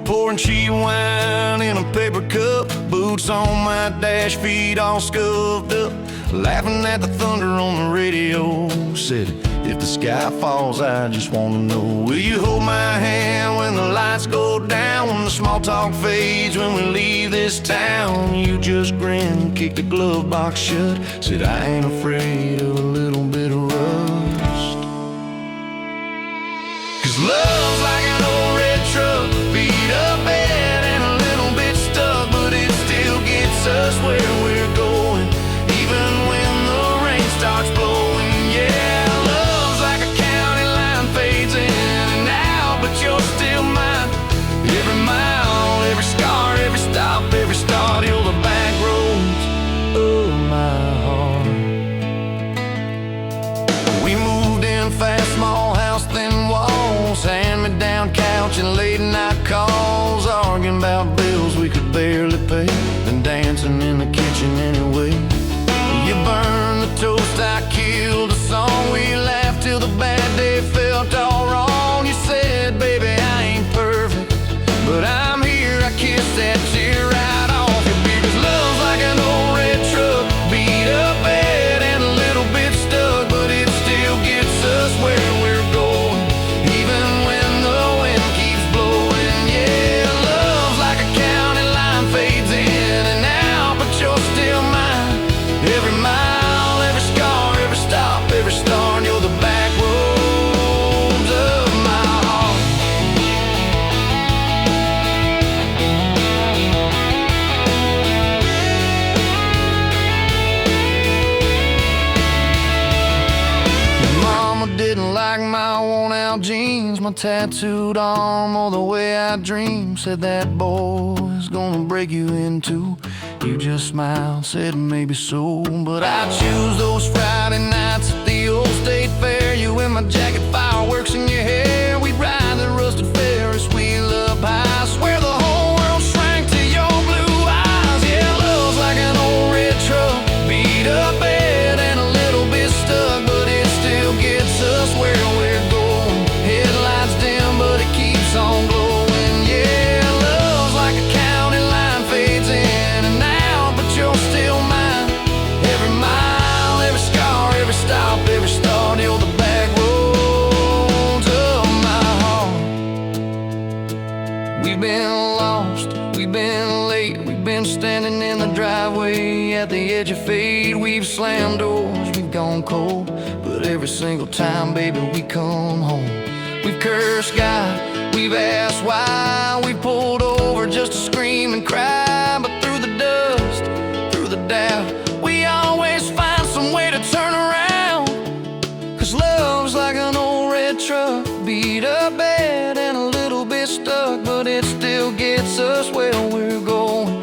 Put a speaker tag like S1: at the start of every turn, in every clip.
S1: pouring cheap wine in a paper cup, boots on my dash, feet all scuffed up, laughing at the thunder on the radio. Said, if the sky falls, I just wanna know, will you hold my hand when the lights go down, when the small talk fades, when we leave this town? You just grin, kick the glove box shut, said I ain't afraid of a little bit of rust. 'Cause love's like an old red truck, beat up bad and a little bit stuck, but it still gets us where we're going, even when the rain starts blowing. Yeah, love's like a county line, fades in and out, but you're still mine. Every mile, every scar, every stop, every start, you're the back roads of my heart. We moved in fast, small house, thin walls, hand-me-down couch and late-night calls, arguing about bills we could barely pay, and dancing in the kitchen anyway. You burned the toast, I killed the song, we laughed till the bad day felt all wrong. You said, baby, I ain't perfect, but I'm here, I kissed that tear right off your beard. 'Cause love's like an old red truck, beat up bad and a little bit stuck, but it still gets us where we're going, even when the wind keeps blowing. Yeah, love's like a county line, fades in and out, but you're still mine. Every mile, every scar, every stop, every start, you're the back roads of my heart. Your mama didn't like my worn-out jeans, my tattooed arm, or the way I dream. Said that boy's gonna break you in two. You just smiled, said maybe so, but I choose those Friday nights at the old state fair. You in my jacket, fireworks in your hair. We'd ride the rusted Ferris wheel up high. I swear the whole world shrank to your blue eyes. Yeah, love's like an old red truck, beat up bad and a little bit stuck, but it still gets us where we're going. Headlights dim, but it keeps on glowing. Yeah, love's like a county line, fades in and out, but you're still mine. Every mile, every scar, every stop, every start, you're the back roads of my heart. We've been lost, we've been late, we've been standing in the driveway at the edge of fate. We've slammed doors, we've gone cold, but every single time, baby, we come home. We've cursed God, we've asked why, we pulled over just to scream and cry, but through the dust, through the doubt, we always find some way to turn around. 'Cause love's like an old red truck, beat up bad and a little bit stuck, but it still gets us where we're going,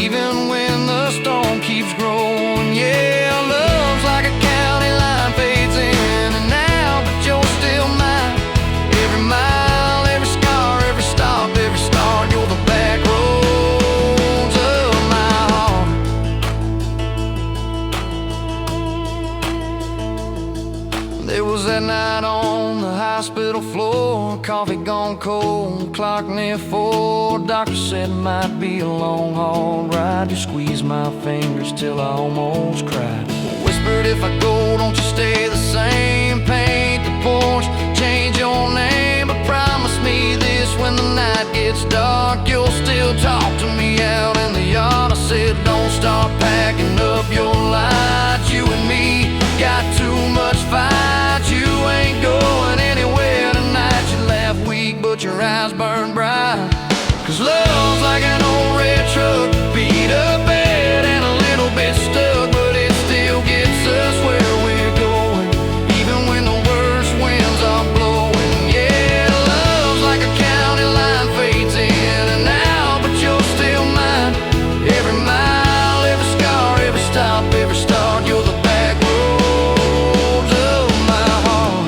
S1: even when the storm keeps growing. Yeah, love's like a county line, fades in and out, but you're still mine. Every mile, every scar, every stop, every start, you're the back roads of my heart. There was that night on the hospital floor, coffee gone cold, clock near 4. Doctor said it might be a long haul ride. You squeezed my fingers till I almost cried. Whispered, if I go, don't you stay the same. Paint the porch, change your name, but promise me this, when the night gets dark, you'll still talk to me out in the yard. I said, don't start packing up your lights. You and me got too much fight. You ain't going anywhere tonight. You laugh weak, but your eyes burn bright. 'Cause love's like an old red truck, beat up bad and a little bit stuck, but it still gets us where we're going, even when the worst winds are blowing. Yeah, love's like a county line, fades in and out, but you're still mine. Every mile, every scar, every stop, every start, you're the back roads of my heart.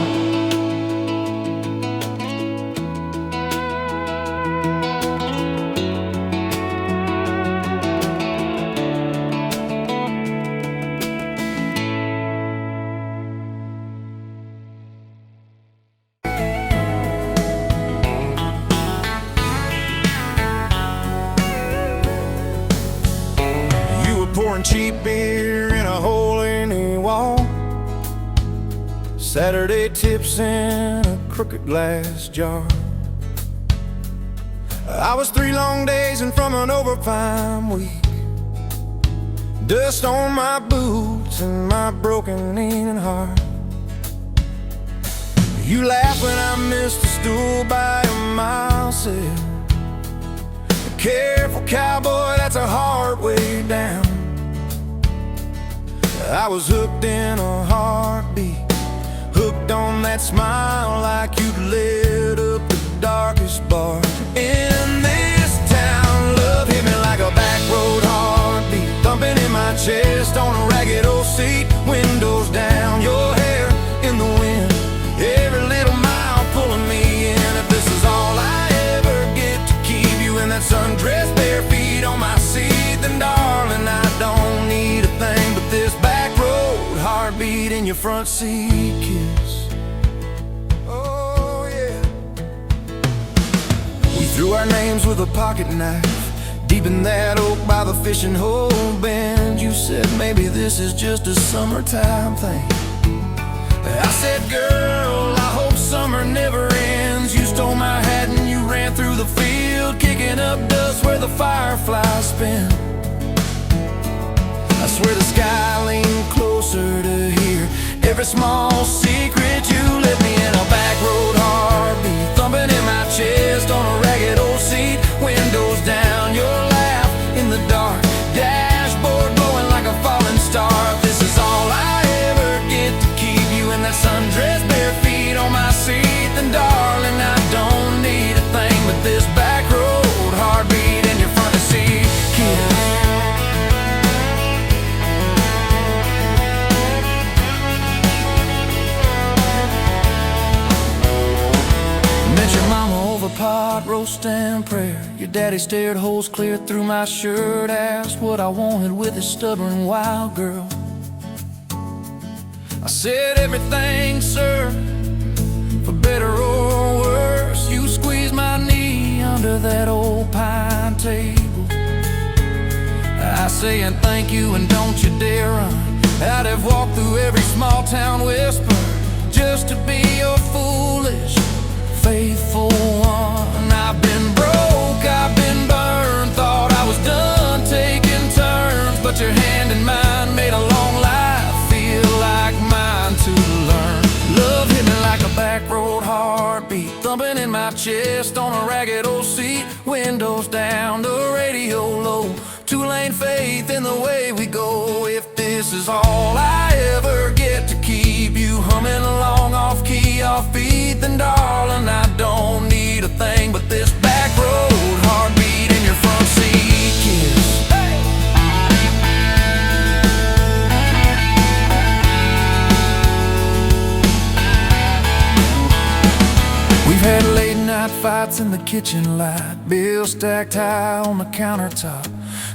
S2: beer in a hole in the wall, Saturday tips in a crooked glass jar. I was 3 long days and from an overtime week, dust on my boots and my broken aching heart. You laugh when I missed a stool by a mile sail. Careful cowboy, that's a hard way down. I was hooked in a heartbeat, hooked on that smile like you'd lit up the darkest bar in this town. Love hit me like a back road heartbeat, thumping in my chest on a ragged old seat. Windows down, your hair in the wind, every little mile pulling me in. If this is all I ever get to keep you in that sundress, bare feet on my seat, then darling, I don't need a thing but this back road heartbeat in your front seat kiss. Oh yeah. We threw our names with a pocket knife deep in that oak by the fishing hole bend. You said maybe this is just a summertime thing. I said, girl, I hope summer never ends. You stole my hat and you ran through the field, kicking up dust where the fireflies spin. I swear the sky leaned closer to hear every small secret you let me in. A back road heartbeat thumping in my chest on a ragged old seat. Windows down, your laugh in the dark, dashboard glowing like a falling star. This is all I ever get to keep you in that sundress, bare feet on my seat, then darling, I don't need a thing but this back road heartbeat in your front seat kiss. Met your mama over pot roast and prayer. Your daddy stared holes clear through my shirt, asked what I wanted with his stubborn wild girl. I said everything, sir, for better or worse. You squeezed my knee under that old pine table. I say and thank you and don't you dare run. I'd have walked through every small town whisper just to be your foolish, faithful one. I've been broke, I've been burned, thought I was done taking turns, but your hand in mine made a long life feel like mine to learn. Love hit me like a back road heartbeat, thumping in my chest on a ragged old seat. Windows down, the radio low, 2-lane faith in the way we go. If this is all I ever get to keep you humming along off key, off beat, then darling, I don't need a thing but this back road heartbeat in your front seat kiss. We've had late night fights in the kitchen light, bills stacked high on the countertop,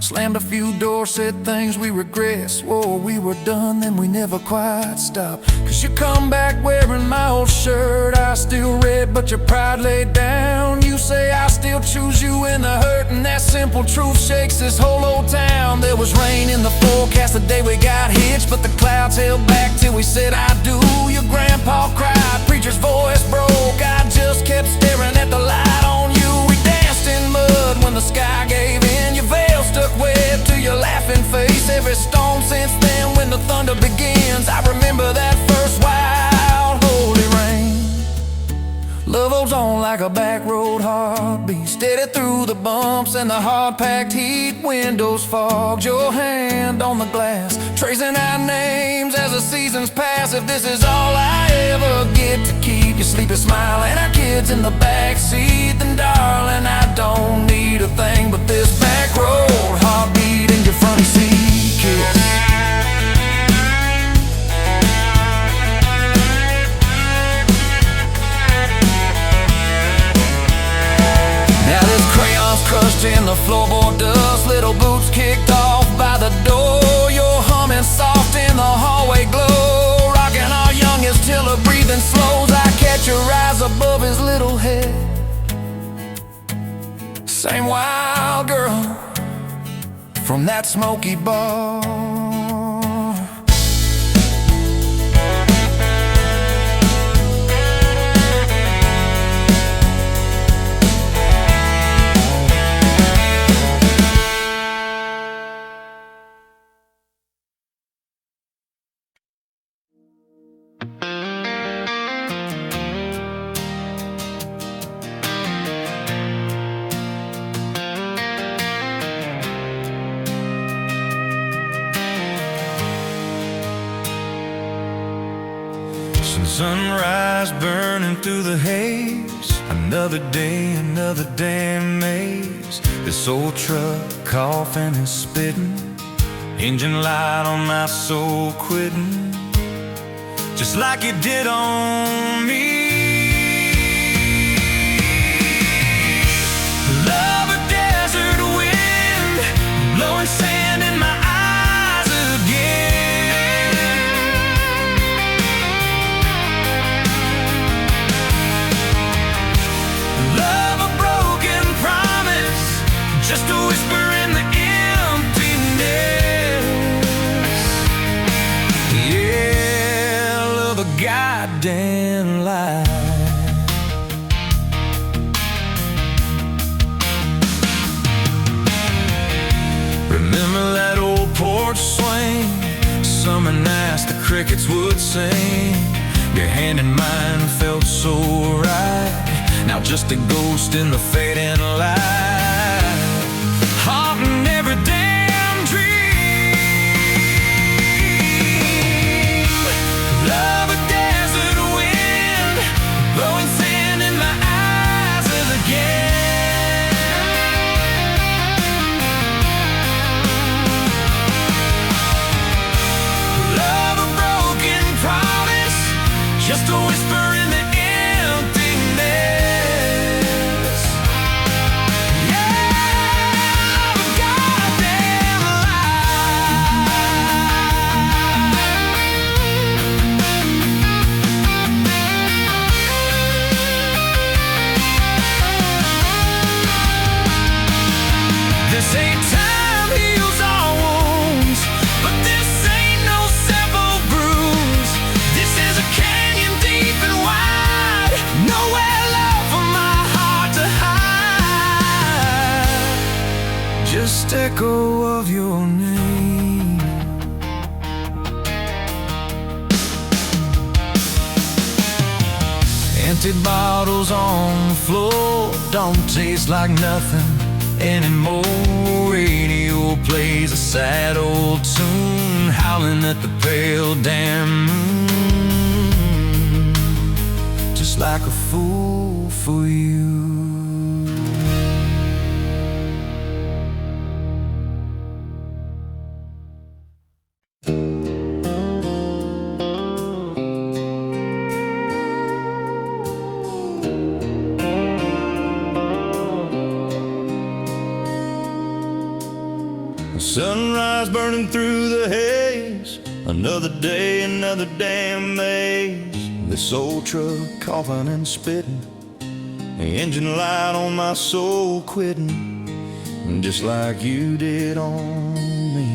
S2: slammed a few doors, said things we regret, swore we were done, then we never quite stopped. Cause you come back wearing my old shirt, I still red but your pride laid down. You say I still choose you in the hurt, and that simple truth shakes this whole old town. There was rain in the forecast the day we got hitched, but the clouds held back till we said I do. Your grandpa cried, preacher's voice broke, I just kept staring at the light on you. We danced in mud when the sky gave in, your veil stuck web to your laughing face. Every storm since then when the thunder begins, I remember that first wild holy rain. Love holds on like a back road heartbeat, steady through the bumps and the hard-packed heat. Windows fogged, your hand on the glass, tracing our names as the seasons pass. If this is all I ever get to keep you sleeping, smiling, our kids in the backseat, then darling, I don't need a thing but this back road heartbeat in your front seat kiss. Now this crayon's crushed in the floorboard dust, little boots kicked off by the door. You're humming soft in the hallway glow, rocking our youngest till her breathing slows. I catch your eyes above his little head, same wild girl from that smoky bar. Sunrise burning through the haze. Another day, another damn maze. This old truck coughing and spitting. Engine light on my soul quitting, just like it did on me. Love a desert wind, blowing sand in my eyes again. Love a broken promise, just a whisper in the emptiness. Yeah, love a goddamn lie. Remember that old porch swing? Summer nights the crickets would sing. Your hand in mine felt so right. Now just a ghost in the fading light, haunting every damn dream. Love a desert wind, blowing sand in my eyes again. Love a broken promise, just a whisper in the emptiness. Yeah, love a goddamn lie. This ain't time heals all wounds, but this ain't no simple bruise. This is a canyon deep and wide, nowhere left for my heart to hide. Just echo of your name. Empty bottles on the floor don't taste like nothing anymore. Radio plays a sad old tune, howling at the pale damn moon, just like a fool for you. Sunrise burning through the haze. Another day, another damn maze. This old truck coughing and spitting. The engine light on my soul quitting, just like you did on me.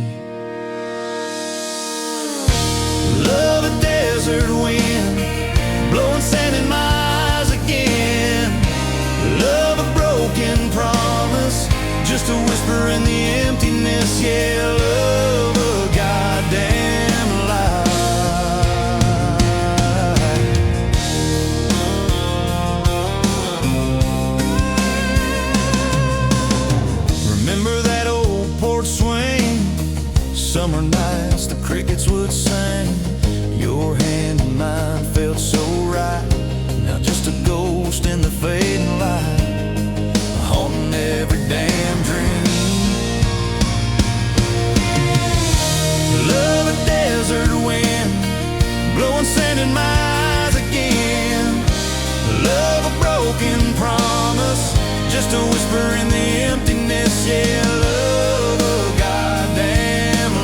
S2: Love a desert wind, blowing sand in my eyes again. Love a broken promise, just a whisper in the emptiness. Yeah, love a goddamn lie. Remember that old porch swing? Summer nights the crickets would sing. Your hand in mine felt so right. Now just a ghost in the fading light, haunting every damn dream. Love a desert wind, blowing sand in my eyes again. Love a broken promise, just a whisper in the emptiness. Yeah, love a goddamn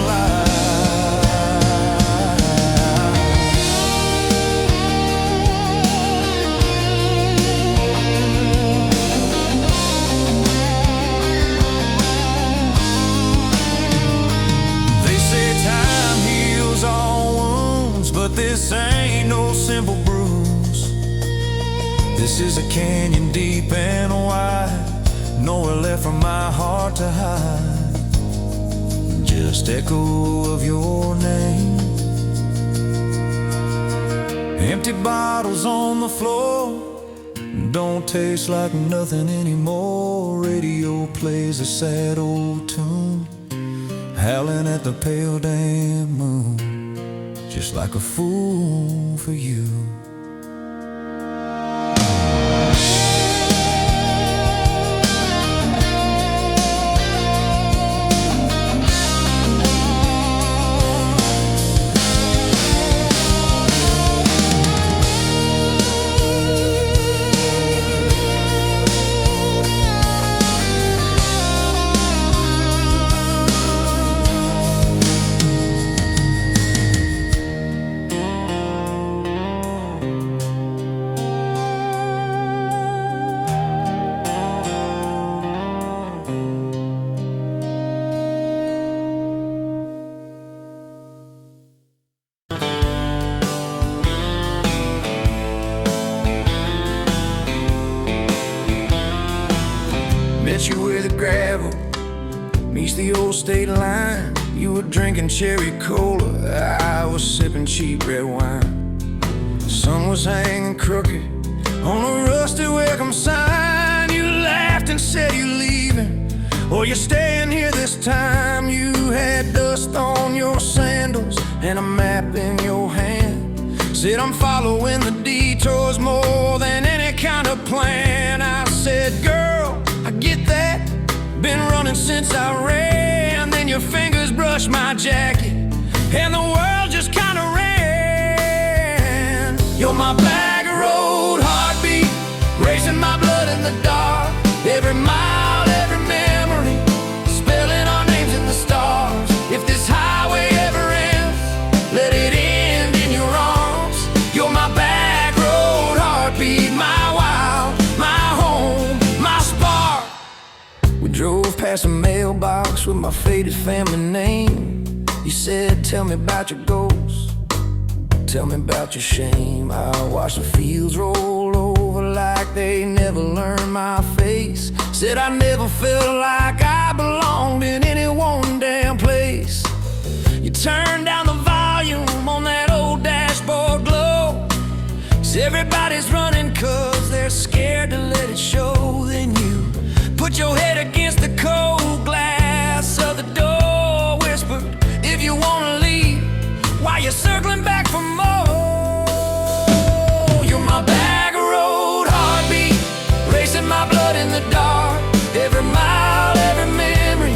S2: this ain't no simple bruise. This is a canyon deep and wide, nowhere left for my heart to hide. Just echo of your name. Empty bottles on the floor don't taste like nothing anymore. Radio plays a sad old tune, howling at the pale damn moon, just like a fool for you. reached the old state line. You were drinking cherry cola, I was sipping cheap red wine. The sun was hanging crooked on a rusty welcome sign. You laughed and said you're leaving, or you're staying here this time. You had dust on your sandals and a map in your hand. Said I'm following the detours more than any kind of plan. I said, girl, I get that, been running since I ran. Then your fingers brushed my jacket and the world just kinda ran. You're my Backroad heartbeat, racing my blood in the dark. Every mile, every memory, spelling our names in the stars. If this highway ever ends, let it end in your arms. You're my Backroad heartbeat, my wild, my home, my spark. We drove past a mailbox with my faded family name. You said, tell me about your goals, tell me about your shame. I watched the fields roll over like they never learned my face. Said I never felt like I belonged in any one damn place. You turned down the volume on that old dashboard glow. 'Cause everybody's running 'cause they're scared to let it show. Then you put your head against the cold glass of the door, whispered, if you wanna leave, while you're circling back for more. You're my Backroad heartbeat, racing my blood in the dark. Every mile, every memory,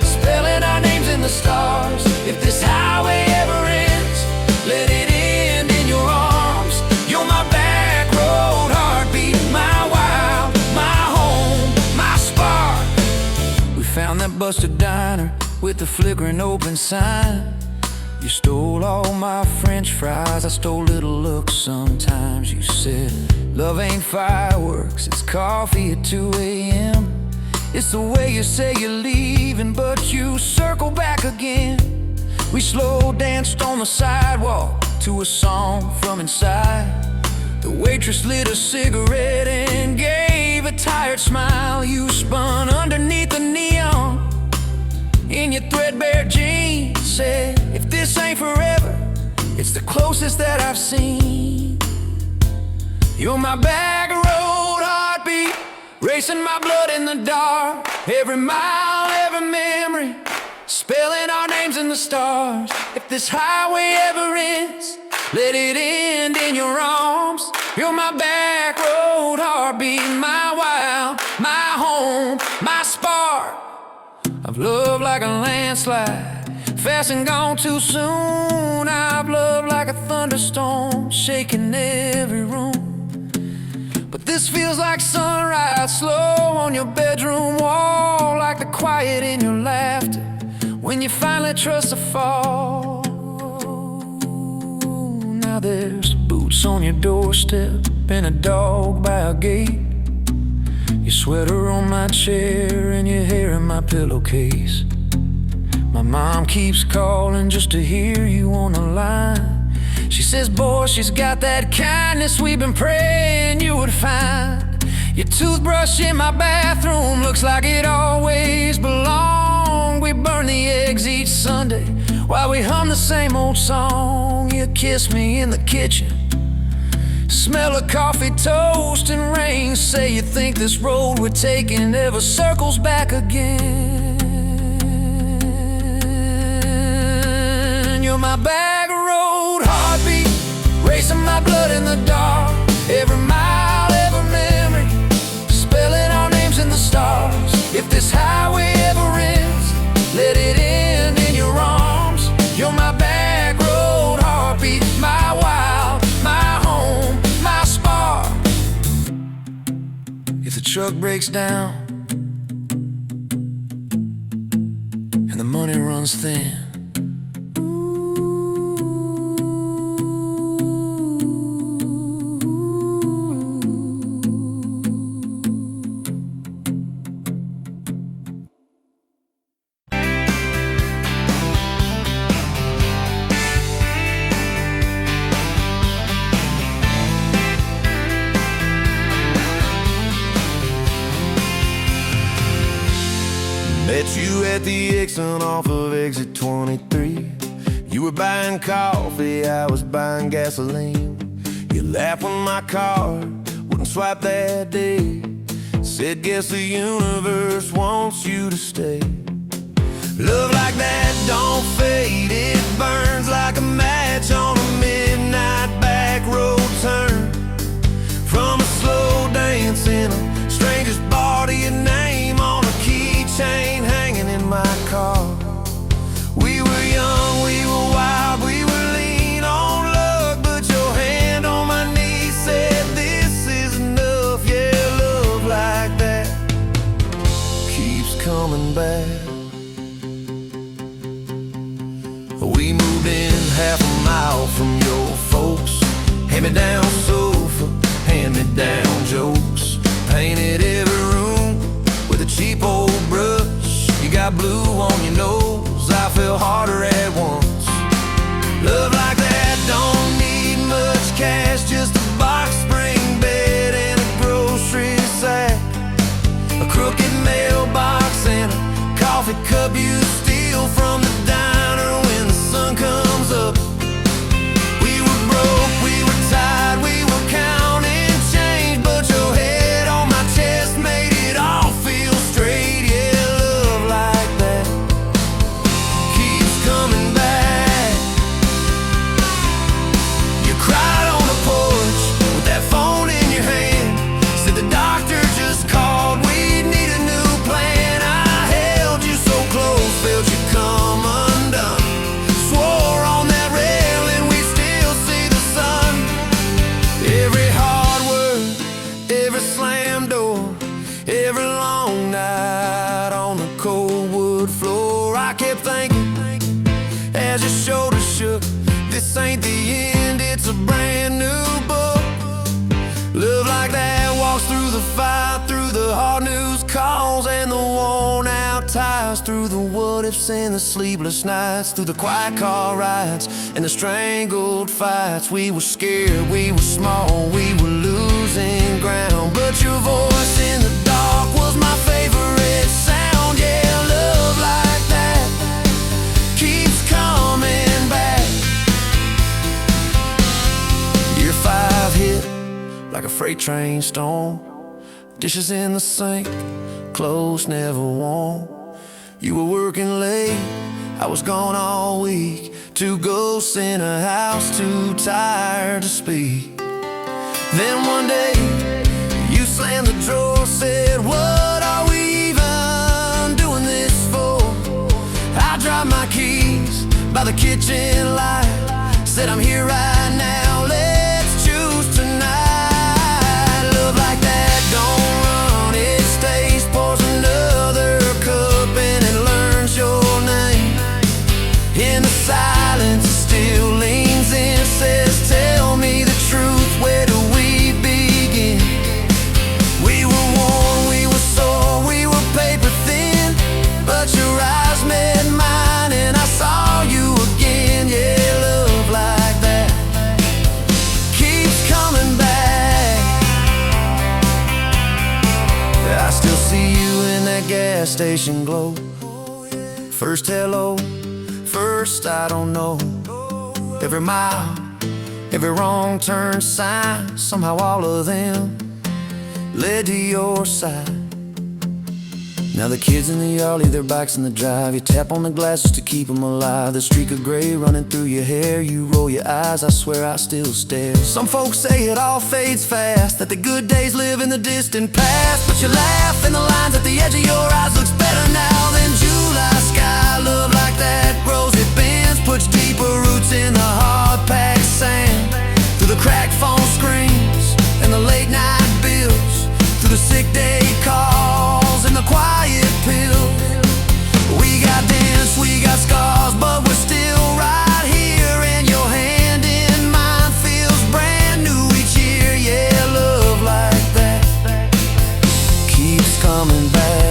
S2: spelling our names in the stars. If this highway ever ends, let it end in your arms. You're my Backroad heartbeat, my wild, my home, my spark. We found that busted diner with the flickering open sign. You stole all my French fries, I stole little looks sometimes. You said, love ain't fireworks, it's coffee at 2 a.m. It's the way you say you're leaving, but you circle back again. We slow danced on the sidewalk to a song from inside. The waitress lit a cigarette and gave a tired smile. You spun underneath the neon in your threadbare jeans. Said, if this ain't forever, it's the closest that I've seen. You're my Backroad heartbeat, racing my blood in the dark. Every mile, every memory, spelling our names in the stars. If this highway ever ends, let it end in your arms. You're my Backroad heartbeat, my wild, my home, my spark. I've loved like a landslide, fast and gone too soon. I've loved like a thunderstorm, shaking every room. But this feels like sunrise, slow on your bedroom wall, like the quiet in your laughter when you finally trust a fall. Now there's boots on your doorstep and a dog by a gate. Your sweater on my chair and your hair in my pillowcase. My mom keeps calling just to hear you on the line. She says, boy, she's got that kindness we've been praying you would find. Your toothbrush in my bathroom looks like it always belonged. We burn the eggs each Sunday while we hum the same old song. You kiss me in the kitchen, smell of coffee, toast, and rain. Say you think this road we're taking ever circles back again. You're my Backroad heartbeat, racing my blood in the dark. Every mile, every memory, spelling our names in the stars. If this highway ever ends, let it end in your arms. You're my Backroad heartbeat, my wild, my home, my spark. If the truck breaks down and the money runs thin,
S3: Met you you at the exit off of exit 23. You were buying coffee, I was buying gasoline. You laughed when my card wouldn't swipe that day. Said, guess the universe wants you to stay. Love like that don't fade, it burns like a match on a midnight back road turn. From a slow dance in a stranger's bar to your name on a keychain hanging in my car. We were young, we were wild, we were lean on luck, but your hand on my knee said this is enough. Yeah, love like that keeps coming back. We moved in half a mile from your folks. Hand-me-down sofa, hand-me-down jokes. Painted every room with a cheap old brush. You got blue on your nose, I fell harder at once. Love like that don't need much cash, just a box spring bed and a grocery sack, a crooked mailbox and a coffee cup you steal from the diner when the sun comes up. We were broke, we were tired, we were counting change, but your head on my chest made it all feel straight. Yeah, love like that keeps coming back. You cried on the porch with that phone in your hand. Said the doctor just called, we need a new plan. I held you so close, felt you come undone. Swore on that railing we still see the sun. Every hard word, every slam door, every long night on the cold wood floor. I kept thinking as your shoulders shook, this ain't the end, it's a brand new book. Love like that walks through the fight, through the hard news calls and the worn out tires, through the what ifs and the sleepless nights, through the quiet car rides and the strangled fights. We were scared, we were small, we were losing ground, but your voice in the dark was my favorite sound. Yeah, love like that keeps coming back. Year 5 hit like a freight train storm. Dishes in the sink, clothes never warm. You were working late, I was gone all week. 2 ghosts in a house, too tired to speak. Then one day, you slammed the drawer, said, what are we even doing this for? I dropped my keys by the kitchen light, said I'm here right now, let's choose tonight. Love like that don't run, it stays, pours another cup and it learns your name. In the silence it still leans in, says tell me the truth, where do we begin? We were worn, we were sore, we were paper thin, but your eyes met mine and I saw you again. Yeah, love like that keeps coming back. I still see you in that gas station glow. First hello, first I don't know. Every mile, every wrong turn sign, somehow all of them led to your side. Now the kids in the yard leave their bikes in the drive. You tap on the glasses to keep them alive. The streak of gray running through your hair. You roll your eyes, I swear I still stare. Some folks say it all fades fast, that the good days live in the distant past, but you laugh and the lines at the edge of your eyes looks better now than July sky. Love like that grows, it bends, puts deeper roots in the hard-packed sand. Through the cracked phone screens and the late night bills, through the sick day calls and the quiet pills. We got dents, we got scars, but we're still right here, and your hand in mine feels brand new each year. Yeah, love like that keeps coming back.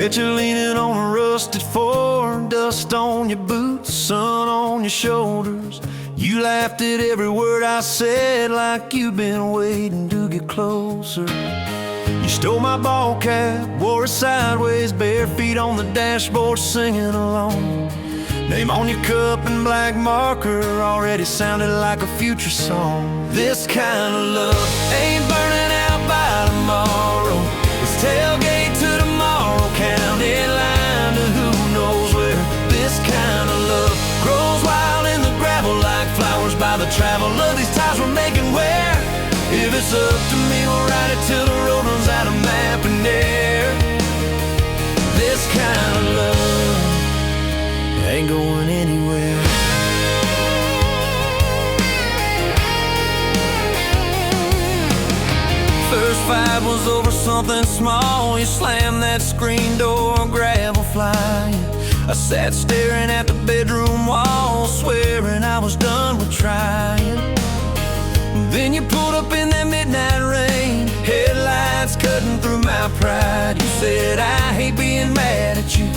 S3: Picture leaning on a rusted Ford, dust on your boots, sun on your shoulders. You laughed at every word I said like you've been waiting to get closer. You stole my ball cap, wore it sideways, bare feet on the dashboard singing along. Name on your cup in black marker already sounded like a future song. This kind of love ain't burning out by tomorrow. It's tailgate to tomorrow, county line to who knows where. This kind of love grows wild in the gravel like flowers by the travel of these ties we're making where. If it's up to me, we'll ride it till the road runs out of map and air. This kind of love ain't going anywhere. First fight was over something small. You slammed that screen door, gravel flying. I sat staring at the bedroom wall, swearing I was done with trying. Then you pulled up in that midnight rain, headlights cutting through my pride. You said, I hate being mad at you.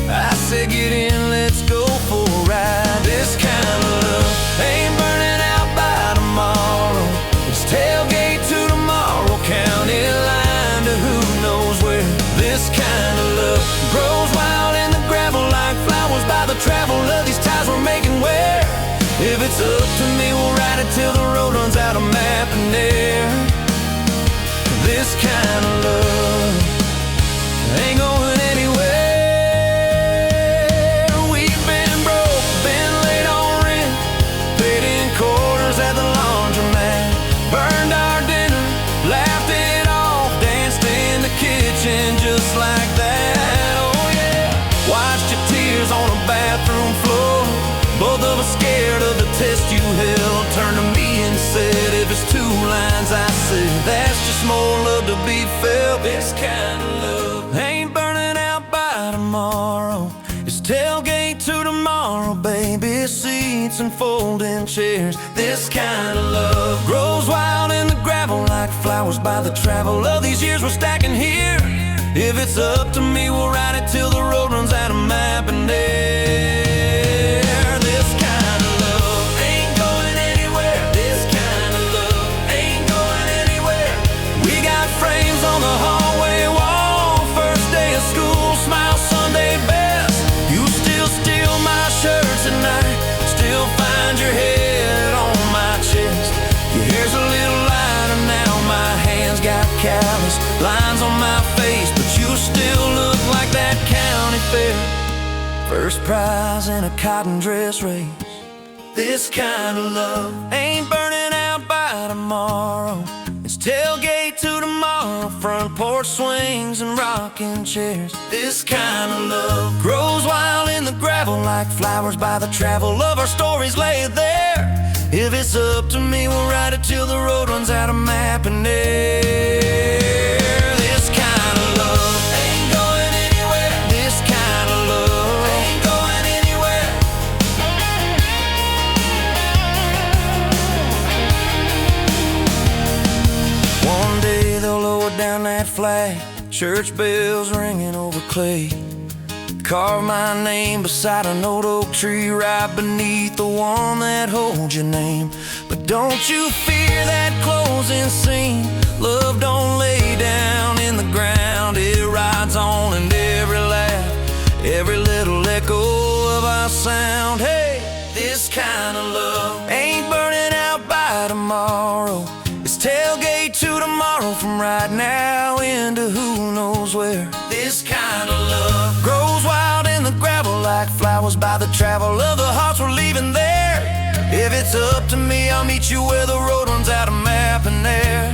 S3: I said, get in, let's go for a ride. This kind of love ain't burning out by tomorrow. It's tailgate to tomorrow, county line to who knows where. This kind of love grows wild in the gravel like flowers by the travel of these ties we're making where. If it's up to me, we'll ride it till the road runs out of map and air. This kind of love ain't going anywhere. We've been broke, been late on rent, paid in quarters at the laundromat, burned our dinner, laughed it off, danced in the kitchen just like that. Oh yeah, watched your tears on a bathroom floor. Both of us scared of the test you held. Turned to me and said, if it's two lines I said, that's just more love to be felt. This kind of love ain't burning out by tomorrow. It's tailgate to tomorrow, baby seats and folding chairs. This kind of love grows wild in the gravel like flowers by the travel of these years we're stacking here. If it's up to me, we'll ride it till the road runs out of map and air. On the hallway wall, first day of school, smile Sunday best. You still steal my shirts at night, still find your head on my chest. Your hair's a little lighter now, my hands got callous lines on my face, but you still look like that county fair. First prize in a cotton dress race. This kind of love ain't burning out by tomorrow. It's tailgate to tomorrow, front porch swings and rocking chairs. This kind of love grows wild in the gravel like flowers by the travel of our stories lay there. If it's up to me, we'll ride it till the road runs out of map and air. This kind of love ain't going anywhere. This kind of love ain't going anywhere. One day they'll lower down that flag, church bells ringing over clay. Carve my name beside an old oak tree right beneath the one that holds your name. But don't you fear that closing scene. Love don't lay down in the ground. It rides on in every laugh, every little echo of our sound. Hey, this kind of love ain't burning out by tomorrow. It's tailgate to tomorrow, from right now into who knows where. This kind of love grows wild in the gravel like flowers by the travel of the hearts we're leaving there. If it's up to me, I'll meet you where the road runs out of map and air.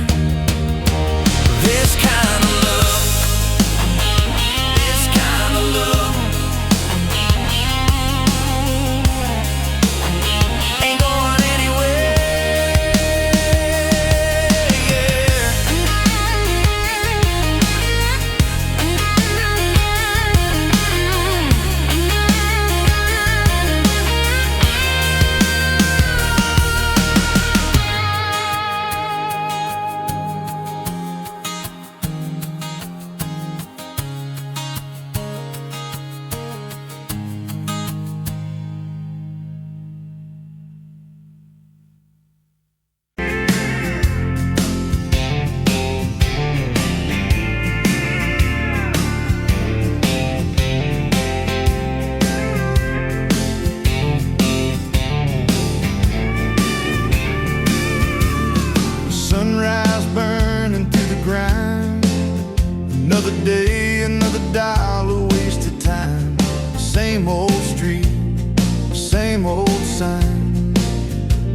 S3: This kind of love, this kind of love ain't going anywhere, yeah.
S2: same old sign.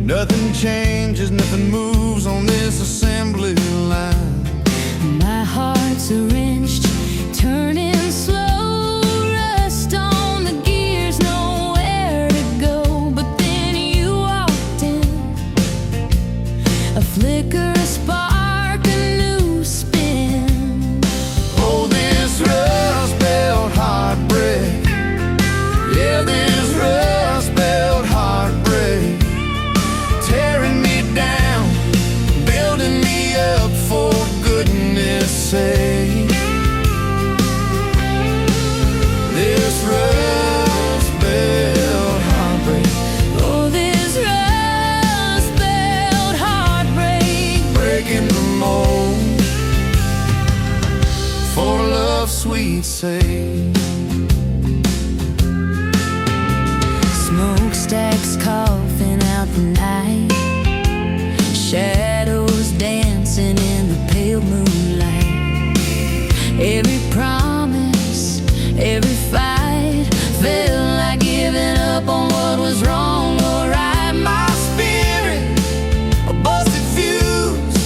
S2: Nothing changes, nothing moves on this assembly line.
S4: My heart's a wrenched, turning slow, rust on the gears, nowhere to go. But then you walked in, a flicker, a spark, a new spin.
S2: Oh, this rust belt heartbreak. Yeah, this rust belt heartbreak. Tearing me down, building me up, for goodness sake. This rust belt heartbreak.
S4: Oh, this rust belt heartbreak.
S2: Breaking the mold, for love's sweet sake.
S4: Smokestacks coughing out the night, shadows dancing in the pale moonlight. Every promise, every fight felt like giving up on what was wrong or right. My spirit, a busted fuse,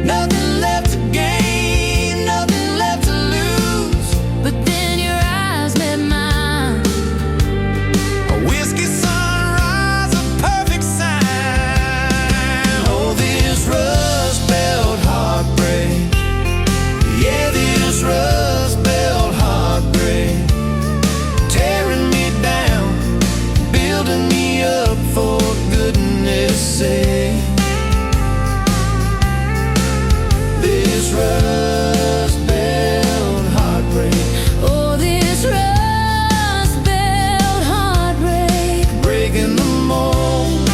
S4: nothing left to gain, nothing left to lose. But then your eyes met mine,
S2: A whiskey sunrise, a perfect sign. Oh, this rust belt heartbreak. Yeah, this rust belt heartbreak. Tearing me down, building me up, for goodness sake. This rust belt heartbreak.
S4: oh, this rust belt heartbreak.
S2: Breaking the mold,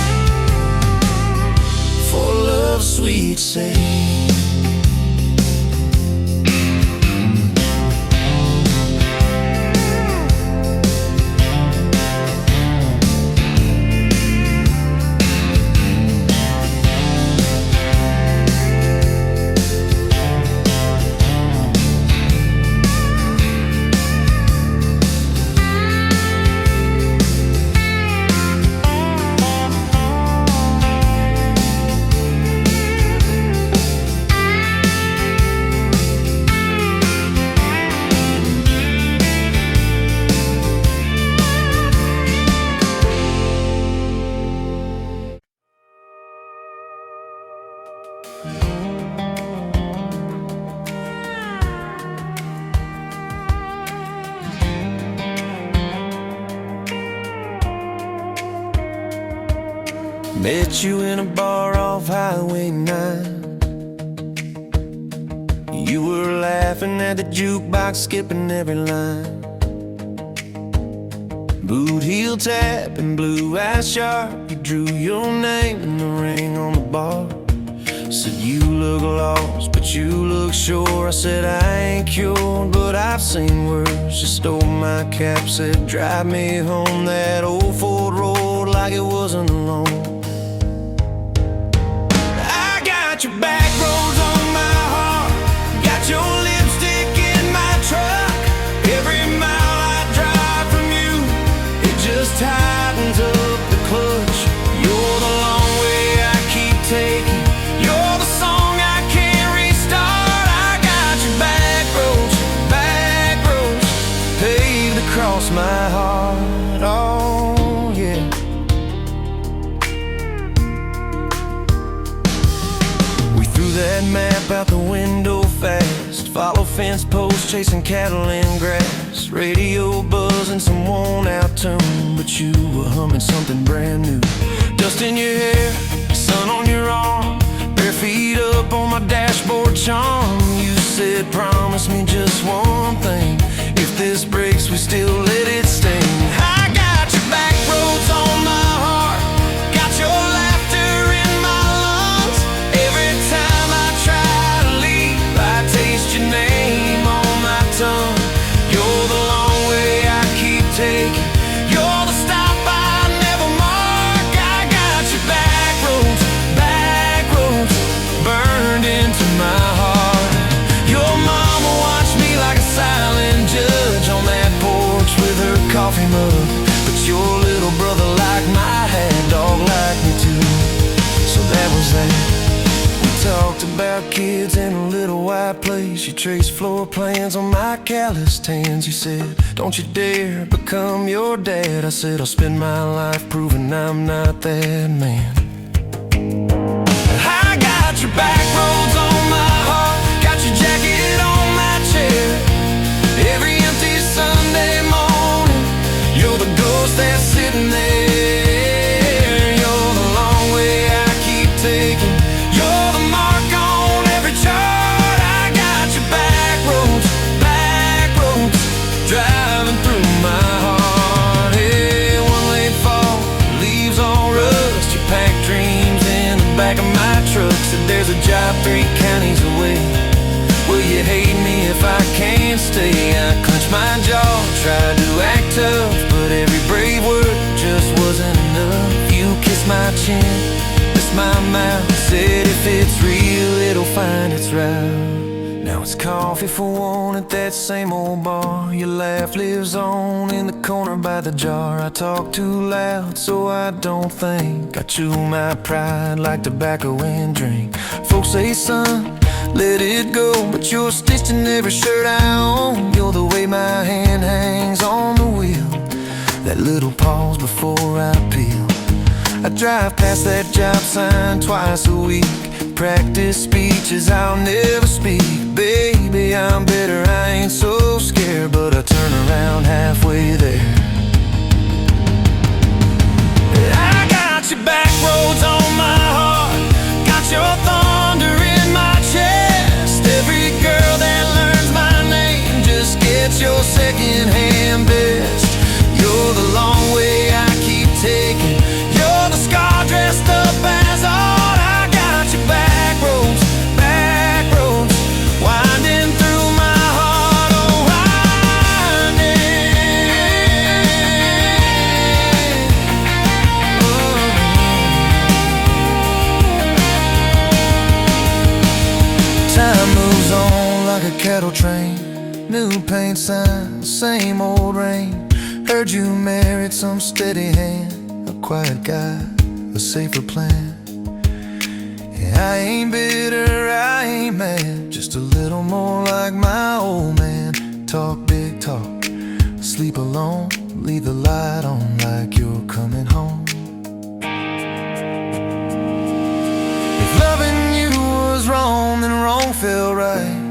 S2: for love's sweet sake. Met you in a bar off Highway 9. You were laughing at the jukebox, skipping every line. Boot heel tap and blue eyes sharp. You drew your name in the ring on the bar. Said you look lost, but you look sure. I said I ain't cured, but I've seen worse. She stole my cap, said drive me home that old Ford road like it wasn't alone. I got your back roads on my heart, got your lipstick in my truck. Every mile I drive from you, it just tightens up the clutch. You're the long way I keep taking, you're the song I can't restart. I got your back roads paved across my heart. Oh yeah. We threw that map out the window fast, follow fence posts, chasing cattle in grass. Radio buzzing some worn out tune, but you were humming something brand new. Dust in your hair, sun on your arm, bare feet up on my dashboard charm. You said promise me just one thing, if this breaks we still let it sting. I got your back roads on my heart, got your laughter in my lungs. Every time I try to leave, I taste your name on my tongue. You're the long way I keep taking, you're the stop I never mark. I got your back roads burned into my heart. Your mama watched me like a silent judge on that porch with her coffee mug
S3: right place. You traced floor plans on my calloused hands. You said, don't you dare become your dad. I said, I'll spend my life proving I'm not that man. I got your back roads on my heart, got your jacket on my chair. Every empty Sunday morning, you're the ghost that's sitting there. You're the long way I keep taking. You're the mark on every chart. I got your back roads, driving through my heart. Hey, one late fall, leaves all rust. You pack dreams in the back of my truck. Said there's a job 3 counties away. Will you hate me if I can't stay? I clenched my jaw, tried to act tough, but every brave word just wasn't enough. You kissed my chin, missed my mouth, said if it's real, it'll find its route. Now it's coffee for one at that same old bar. Your laugh lives on in the corner by the jar. I talk too loud, so I don't think. I chew my pride like tobacco and drink. Folks say, son, let it go, but you're stitched in every shirt I own. You're the way my hand hangs on the wheel, that little pause before I peel. I drive past that job sign twice a week, practice speeches I'll never speak. Baby, I'm better, I ain't so scared, but I turn around halfway there. I got your back roads on my heart, got your thunder in my chest. Every girl that learns my name just gets your second-hand best. You're the long way I keep taking. You're the scar dressed up as art. I got your back roads, winding through my heart, oh winding. Time moves on like a cattle train, new paint sign, same old rain. Heard you married some steady hand, a quiet guy, a safer plan. Yeah, I ain't bitter, I ain't mad, just a little more like my old man. Talk big talk, sleep alone, leave the light on like you're coming home. If loving you was wrong, then wrong felt right.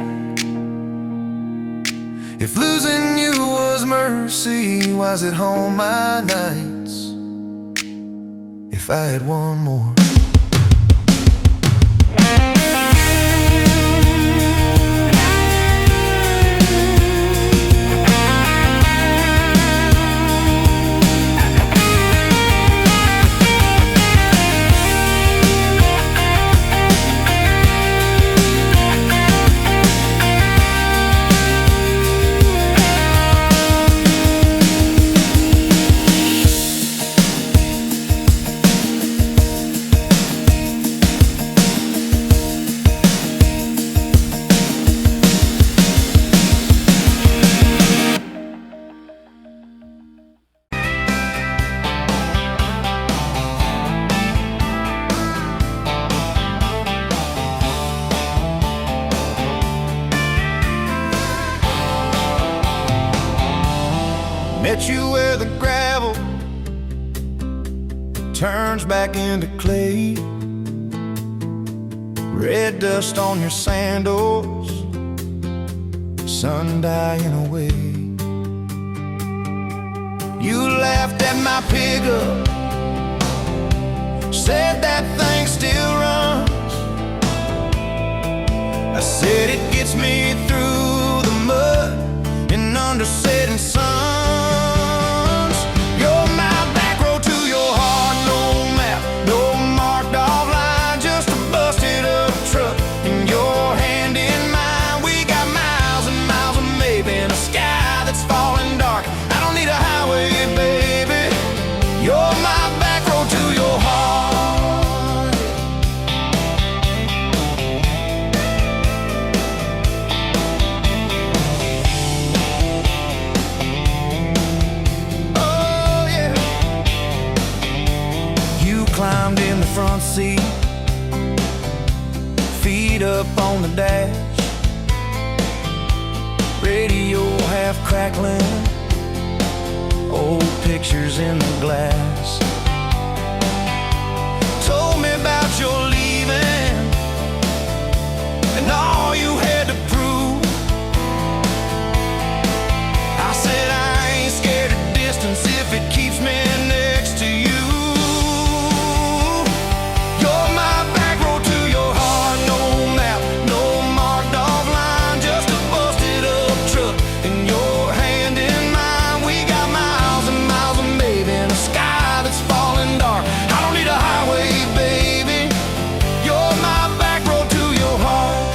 S3: If losing you was mercy, why's it home my nights? If I had one more. Met you where the gravel turns back into clay. Red dust on your sandals, sun dying away. You laughed at my pickup, said that thing still runs. I said it gets me through the mud and under setting suns. You're my back road to your heart, no map, no marked off line, just a busted up truck and your hand in mine. We got miles and miles of maybe in a sky that's falling dark. I don't need a highway, baby. You're my back road to your heart. Oh yeah. You climbed in the front seat, feet up on the dash. radio half crackling, old pictures in the glass. Told me about your leaving and all you had to prove. I said I ain't scared of distance if it keeps me next to you. You're my back road to your heart, no map, no marked off line, just a busted up truck in your hand in mine. We got miles and miles of maybe in a sky that's falling dark. I don't need a highway, baby. You're my back road to your heart.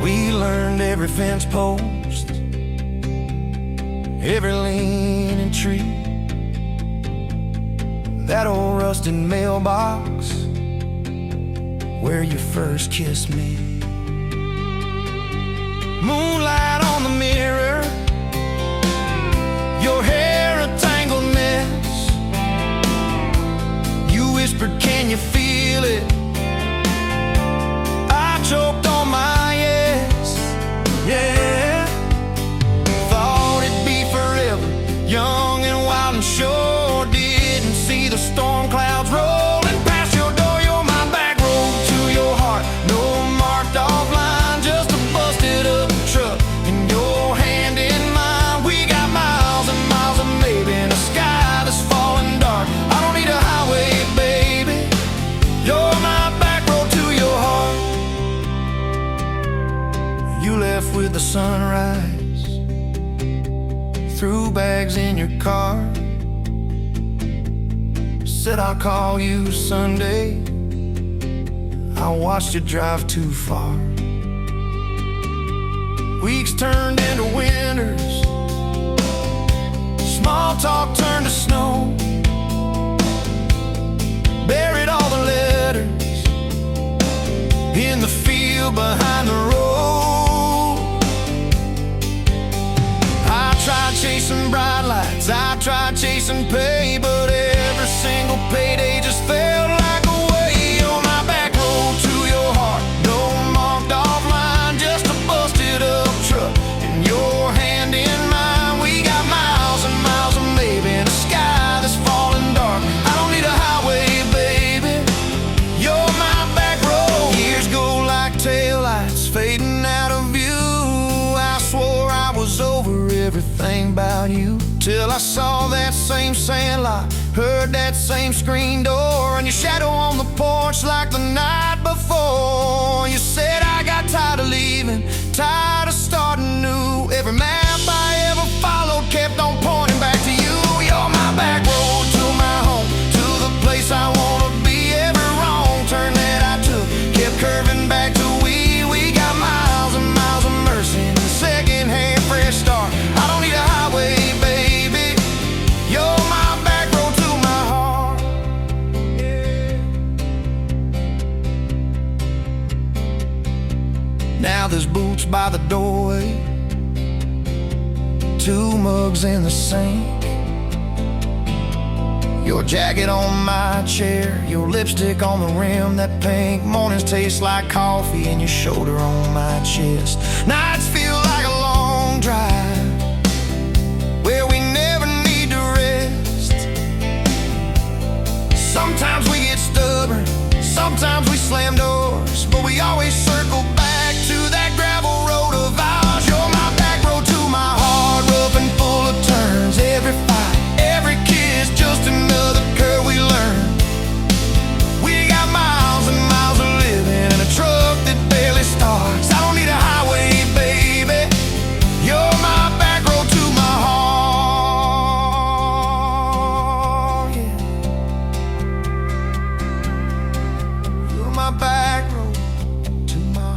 S3: We learned every fence post, every leaning tree, that old rusted mailbox where you first kissed me. Moonlight on the mirror, your hair a tangled mess. You whispered, can you feel it? I choked on my yes, yeah. Thought it'd be forever, young and wild and sure. Didn't see the storm clouds rolling past your door. You're my back road to your heart, no marked off line, just a busted up truck in your hand in mine. We got miles and miles of maybe in a sky that's falling dark. I don't need a highway, baby. You're my back road to your heart. You left with the sunrise, threw bags in your car, said I'll call you Sunday. I watched you drive too far. Weeks turned into winters, small talk turned to snow. Buried all the letters in the field behind the road. I tried chasing bright lights, I tried chasing pay, but every single payday just felt like a way. You're my back road to your heart, no marked off line, just a busted up truck in your hand in mine. We got miles and miles of maybe in a sky that's falling dark. I don't need a highway, baby. You're my back road. Years go like taillights fading out of view. I swore I was over everything about you, till I saw that same sandlot, heard that same screen door, and your shadow on the porch like the night before. You said I got tired of leaving, tired of starting new. Every map I ever followed kept on pointing back to you. You're my back road to my home, to the place I wanna be. Every wrong turn that I took kept curving back to we got miles and miles of mercy and a second-hand fresh start. I don't need a highway, baby. You're my back road to my heart, yeah. Now there's boots by the doorway, 2 mugs in the sink, your jacket on my chair, your lipstick on the rim, that pink. Mornings taste like coffee and your shoulder on my chest. Nights feel like a long drive where we never need to rest. Sometimes we get stubborn, sometimes we slam doors, but we always circle back to that gravel road of ours. You're my back road to my heart, rough and full of turns. Every fight, every kiss, just another curve we learn. We got miles and miles of living in a truck that barely starts. I don't need a highway, baby. You're my back road to my heart, yeah. You're my back road to my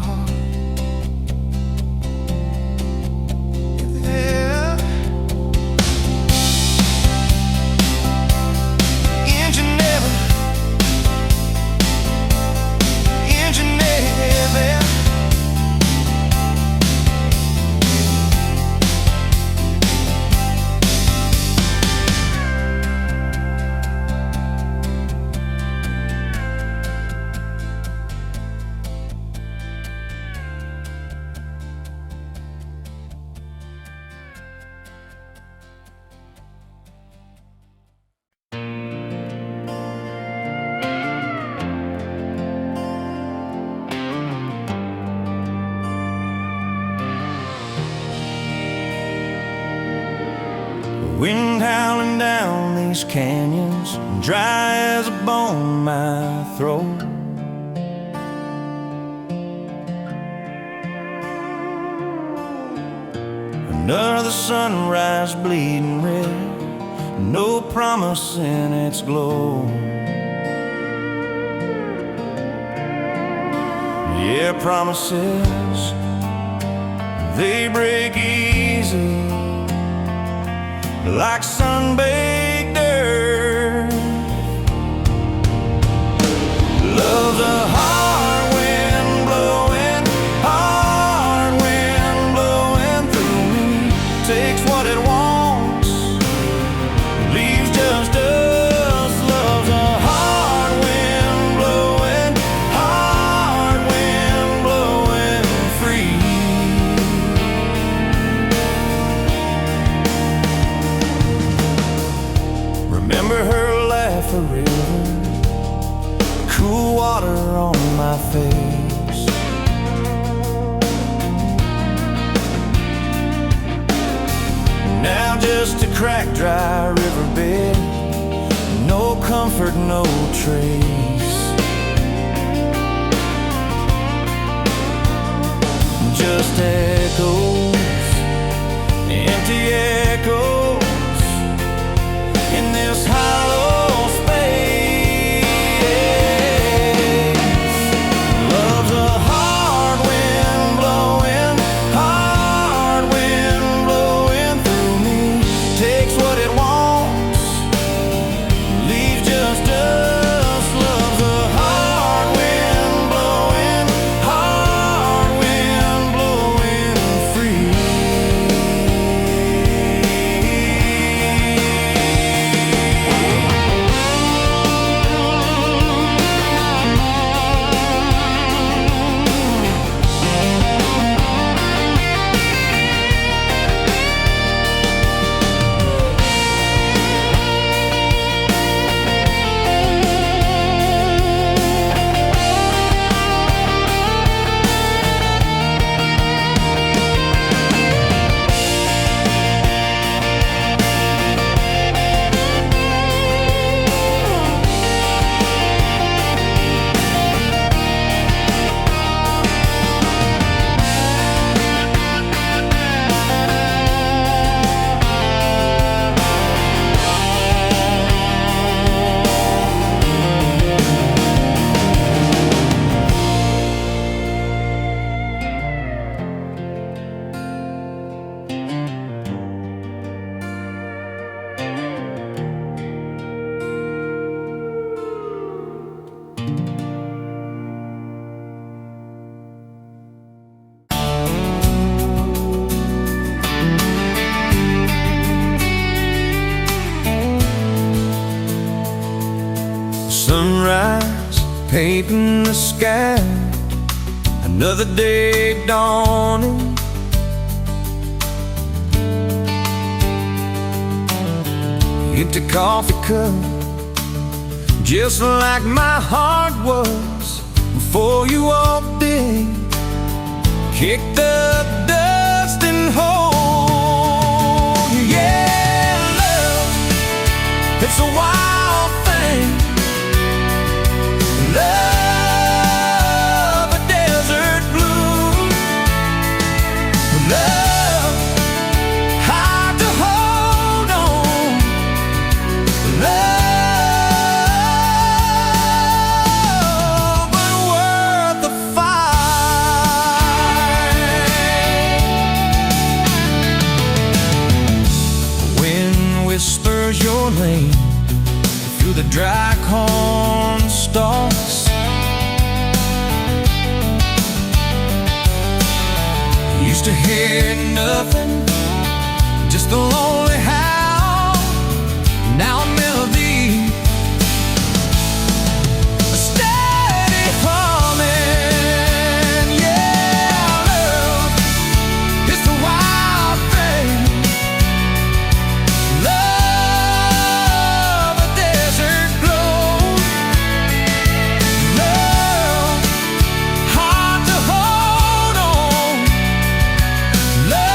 S3: Wind howling down these canyons, dry as a bone my throat. Another sunrise bleeding red, no promise in its glow. Yeah, promises, they break easy, like sun-baked earth. Love's a hard wind blowing, hard wind blowing through me. Takes what it wants, leaves just us. Love's a hard wind blowing, hard wind blowing free. Remember her laugh, a river, cool water on my face. Now just a cracked, dry riverbed, no comfort, no trace. Just echoes, empty echoes in this hollow space. Love's a hard wind blowing, hard wind blowing through me. Takes what it wants, leaves just us. Love's a hard wind blowing, hard wind blowing free. Sunrise painting the sky, another day dawning. Empty coffee cup, just like my heart was before you walked in. Kick the dust and hold you. Yeah, love, it's a wild thing. Love, a desert blue. Love, hard to hold on. Love, but worth the fight. Wind whispers your name through the dry corn stalks. Used to hear nothing, just the lonely howl. Now a melody, a steady humming. Yeah, love, it's the wild thing. Love, a desert glow. Love, hard to hold on. Love,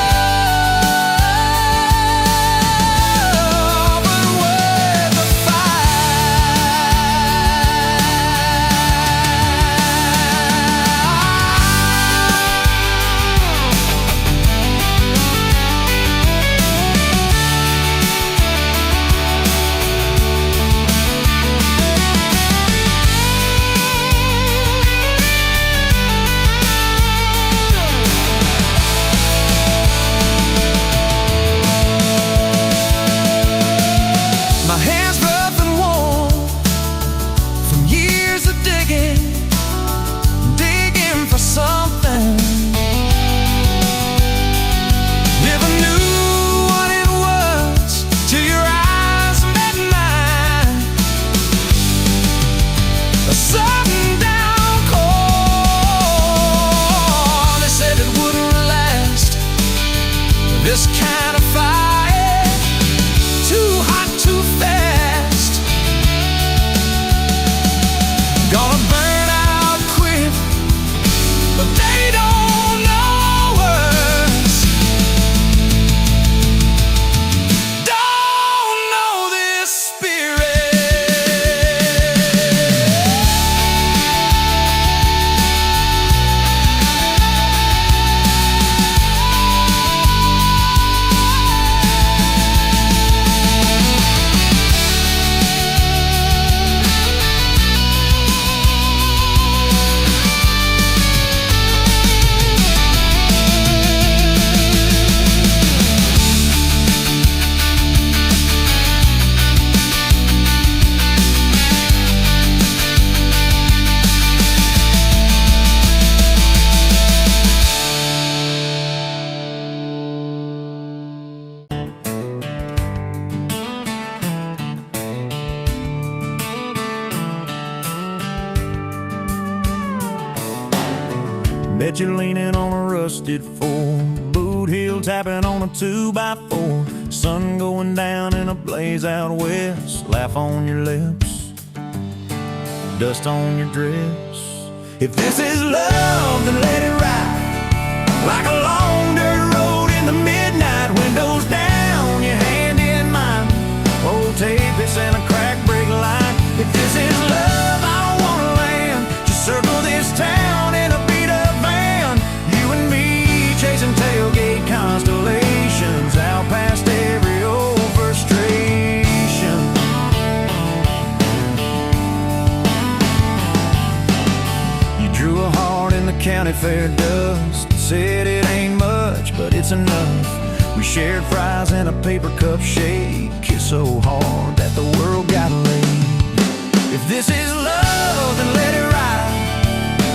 S3: Bet you're leaning on a rusted Ford, boot heel tapping on a 2x4, sun going down in a blaze out west, laugh on your lips, dust on your dress. If this is love, then let it ride like a long dirt road in the midnight, windows down, your hand in mine, old tapeits and a crack brake line. If this is love, I don't wanna land, just circle this town in a beat up van, you and me chasing tailgate constellations, out past every old frustration. You drew a heart in the county fair dust, said it ain't much, but it's enough. We shared fries and a paper cup shake, kissed so hard that the world got laid. If this is love, then let it ride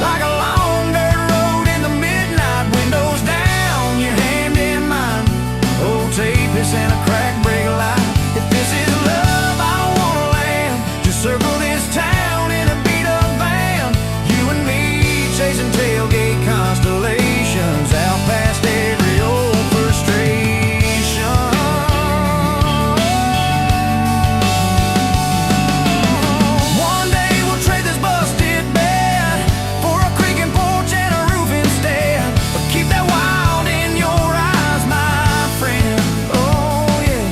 S3: like a long dirt road in the midnight, windows down, your hand in mine, old tapeits and a crack brake light. If this is love, I don't wanna land, just circle this town in a beat up van, you and me chasing tailgate constellations, out past every old frustration. One day we'll trade this busted bed for a creaking porch and a roof instead, but keep that wild in your eyes, my friend. Oh yeah,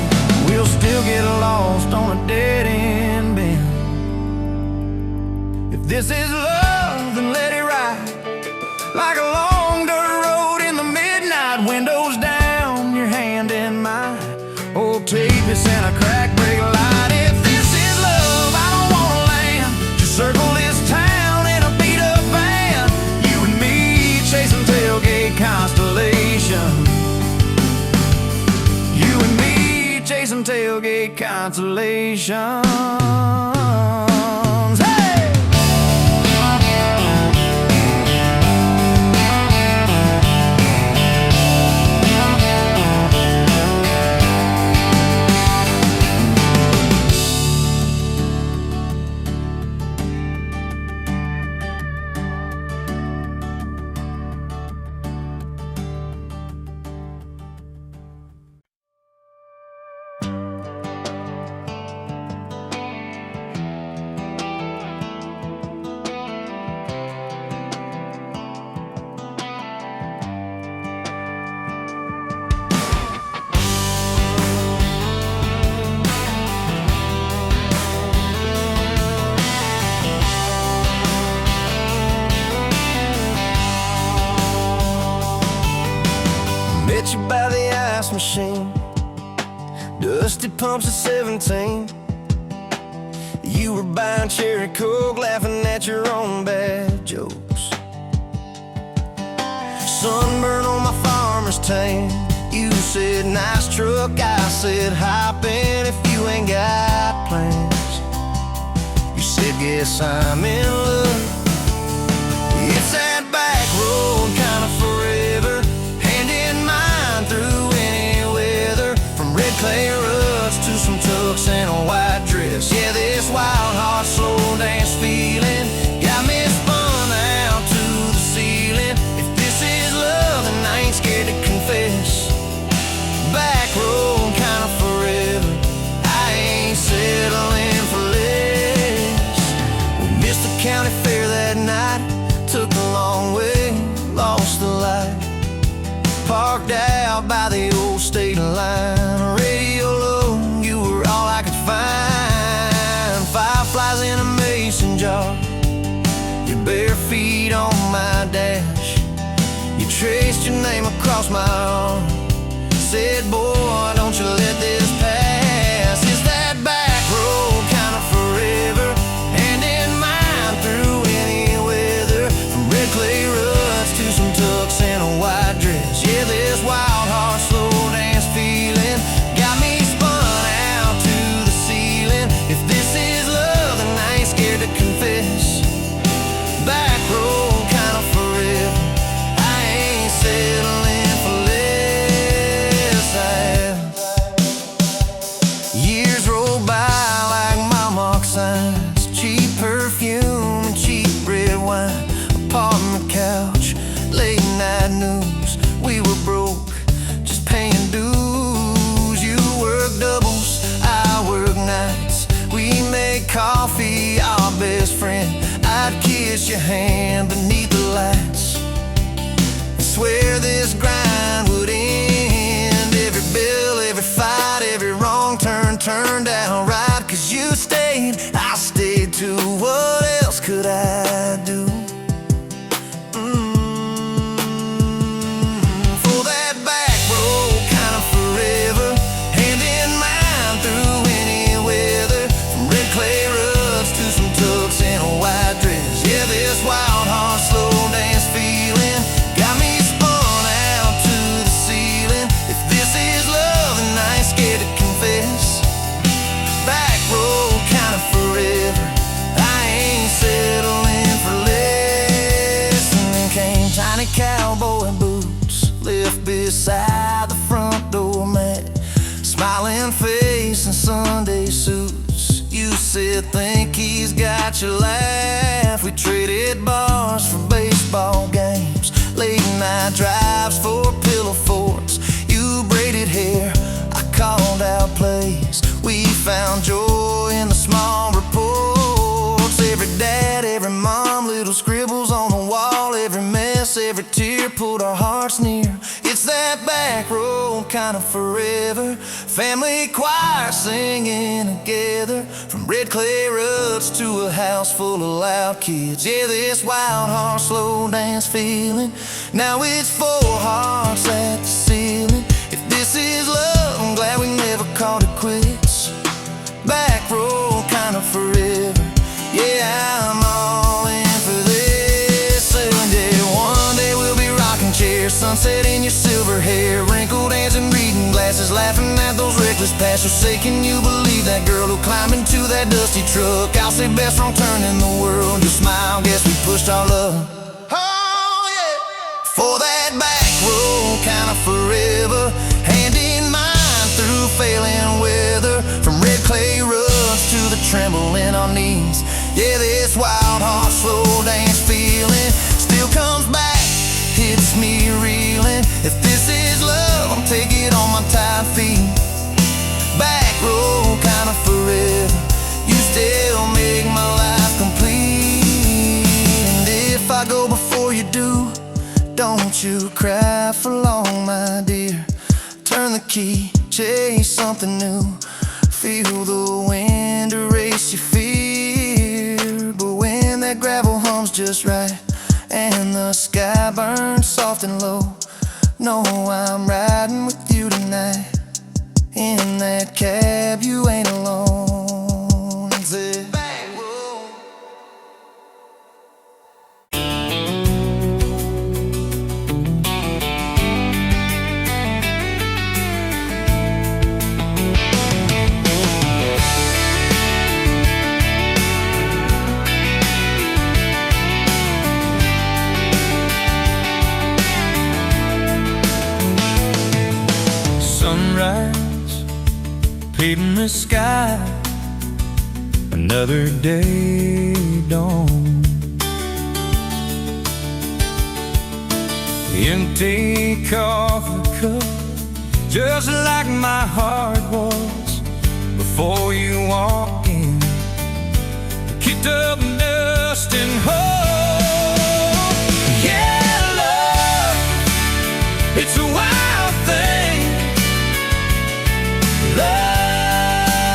S3: we'll still get lost on a dead end bend. If this is love, then let it ride like a long dirt road in the midnight, windows down, your hand in mine, old tapeits and a crack brake light. If this is love, I don't wanna land, just circle this town in a beat up van, you and me chasing tailgate constellation, you and me chasing tailgate constellations. Hey! Met you by the ice machine, dusty pumps at 17. You were buying cherry coke, laughing at your own bad jokes. Sunburn on my farmer's tan, you said nice truck, I said hop in if you ain't got plans. You said guess I'm in love. It's that back road kind of forever, hand in mine through any weather, from red clay ruts to some tucks and a white dress. Yeah, this wild heart slow dance feeling got me spun out to the ceiling. If this is love, then I ain't scared to confess. Back road kind of forever, I ain't settling for less. We missed the county fair that night, took the long way, lost the light, parked out by the old state line. Radio low, you were all I could find. Fireflies in a mason jar, your bare feet on my dash. You traced your name across my arm, said, boy, don't you let this pass. It's that back road kind of forever, hand in mine through any weather, from red clay ruts to some tucks and a white dress. Yeah, this wild heart slow dance feeling got me spun out to the ceiling. If this is love, then I ain't scared to confess. Back road kind of forever, I ain't settling for less. coffee, our best friend. I'd kiss your hand beneath the lights, swear this grind would end. Every bill, every fight, every wrong turn turned out right. Cause you stayed, I stayed too. What else could I do? For that back road kind of forever, hand in mine through any weather. From red clay rugs to some tucks in a white dress. Yeah, this wild heart slow dance feeling got me spun out to the ceiling. If this is love, then I ain't scared to confess. Back road kind of forever, I ain't settling for less. And then came tiny cowboy boots, left beside the front door mat, smiling face and Sunday suits. You said, think he's got your laugh. We traded bars for baseball games, late night drives for pillow forts. You braided hair, I called out plays. We found joy in the small reports. Every dad, every mom, little scribbles on the wall. Every mess, every tear pulled our hearts near. It's that back road kind of forever, family choir singing together. From red clay rugs to a house full of loud kids. Yeah, this wild heart slow dance feeling, now it's four hearts at the ceiling. If this is love, I'm glad we never called it quits. Back road kind of forever, yeah, I'm all in for this. And yeah, one day we'll be rocking chairs, sunset in your silver hair, wrinkled hands and reading glasses, laughing at those reckless past. So say, can you believe that girl who climbed into that dusty truck? I'll say best wrong turn in the world. You smile, guess we pushed our love. Oh yeah, for that back road kind of forever, hand in mine through failing weather. From red clay rugs to the tremble in our knees. Yeah, this wild heart slow dance feeling still comes back, hits me reeling. If this is love, I'll take it on my tired feet. Back road kind of forever, you still make my life complete. And if I go before you do, don't you cry for long, my dear. Turn the key, chase something new, feel the wind erase your fear. But when that gravel hums just right and the sky burns soft and low, know I'm riding with you tonight. In that cab, you ain't alone. Say, back road.
S2: Sunrise, painting the sky, another day dawn. The empty coffee cup, just like my heart was before you walked in. Kicked up dust and hope. Yeah, love, it's a wild thing. Love,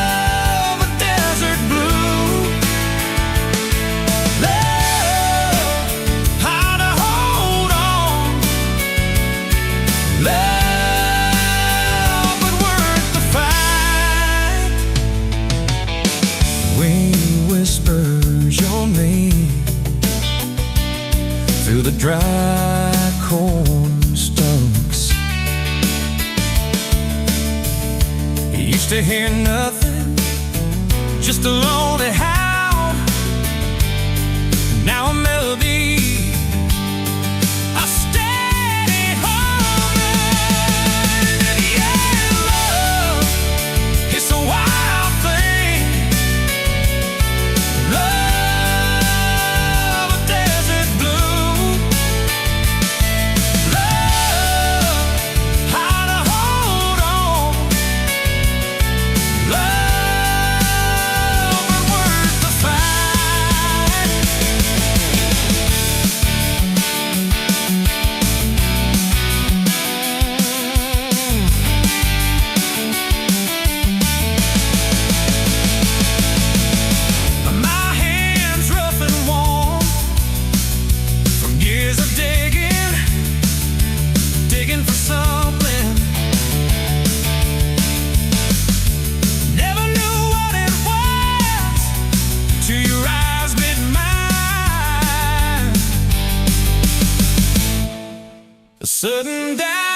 S2: a desert blue. Love, how to hold on. Love, but worth the fight. Wind whispers your name through the dry corn stumps. Used to hear nothing, just a lonely howl. Now a melody, a steady humming. And yeah, love, it's a wild thing. Love, a desert blue. Love, how to hold on. Love, but till your eyes met mine. A sudden doubt